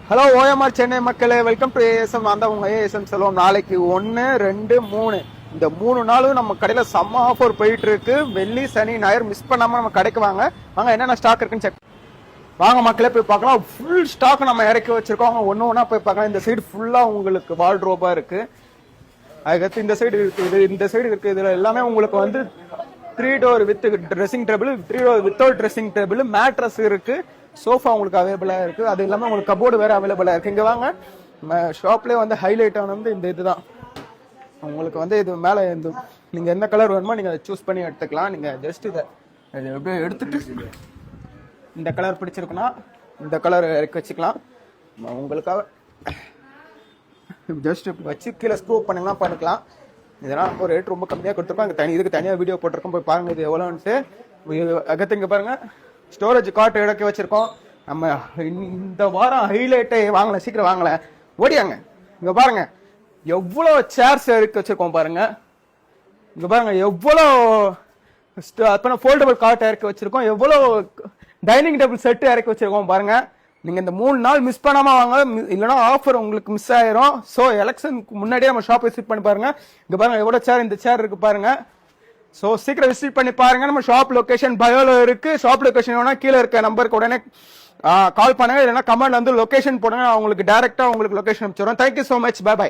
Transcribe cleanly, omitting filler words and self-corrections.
Hello OMR Chennai மக்களே, welcome to ASM. நான் தான் உங்க ஏஎஸ்எம் செல்வம். நாளைக்கு 1, 2, 3 இந்த 3 நாளும் நம்ம கடையில செம்ம ஆஃபர் போயிட்டு இருக்கு. வெள்ளி, சனி, ஞாயிறு மிஸ் பண்ணாம நம்ம கடைக்கு வாங்க. என்னென்ன ஸ்டாக் இருக்குன்னு செக் வாங்க மக்களே, போய் பார்க்கலாம். ஃபுல் ஸ்டாக் நம்ம இறக்கி வச்சிருக்கோம். ஒன்னு ஒன்னா போய் பார்க்கலாம். இந்த சைடு ஃபுல்லா உங்களுக்கு வார்ட்ரோபா இருக்கு. அதுக்கடுத்து இந்த சைடு இருக்குது, இந்த சைடு இருக்கு. இதுல எல்லாமே உங்களுக்கு வந்து 3 door with dressing table, 3 door without dressing table, mattress இருக்கு, சோஃபா உங்களுக்கு அவைலபிளா இருக்கு. அது இல்லாம உங்களுக்கு கபோர்டு வேற அவைலபிளா இருக்கு. இங்க வாங்க, ஷாப்லேயே வந்து ஹைலைட் ஆனது இந்த இதுதான். உங்களுக்கு வந்து இது மேலே நீங்க எந்த கலர் வேணுமோ நீங்க சூஸ் பண்ணி எடுத்துக்கலாம். நீங்க ஜஸ்ட் இதை எப்படியே எடுத்துட்டு இந்த கலர் பிடிச்சிருக்குன்னா இந்த கலர் இறக்கி வச்சுக்கலாம். உங்களுக்காக ஜஸ்ட் வச்சு கீழே ஸ்க்ரூ பண்ணலாம் பண்ணிக்கலாம். இதெல்லாம் ஒரு ரேட் ரொம்ப கம்மியாக கொடுத்துருக்கோம். இதுக்கு தனியாக வீடியோ போட்டிருக்கோம், போய் பாருங்க இது எவ்வளோன்ட்டு. அகத்து இங்கே பாருங்க, ஸ்டோரேஜ் காட்டு இறக்கி வச்சிருக்கோம். நம்ம இந்த வாரம் ஹைலைட்டே வாங்கல, சீக்கிரம் வாங்கல, ஓடியாங்க. இங்க பாருங்க எவ்வளோ சேர்ஸ் இறக்கி வச்சிருக்கோம் பாருங்க. இங்க பாருங்க எவ்வளோ ஃபோல்டபிள் காட் இறக்கி வச்சிருக்கோம், எவ்வளோ டைனிங் டேபிள் செட்டு இறக்கி வச்சிருக்கோம் பாருங்க. நீங்க இந்த 3 நாள் மிஸ் பண்ணாம வாங்க, இல்லைன்னா ஆஃபர் உங்களுக்கு மிஸ் ஆயிரும். ஸோ எலெக்ஷனுக்கு முன்னாடியே நம்ம ஷாப் விசிட் பண்ணி பாருங்க. இங்க பாருங்க எவ்வளோ சேர், இந்த சேர் இருக்கு பாருங்க. ஸோ சீக்கிரம் விசிட் பண்ணி பாருங்க. நம்ம ஷாப் லொகேஷன் பயோல இருக்கு. ஷாப் லொகேஷன் வேணா கீழே இருக்க நம்பருக்கு உடனே கால் பண்ணுங்க, இல்லைன்னா கமெண்ட் வந்து லொகேஷன் போடுங்க. அவங்களுக்கு டைரக்டா உங்களுக்கு லொகேஷன் அனுப்பிச்சிடுறோம். Thank you so much, bye by.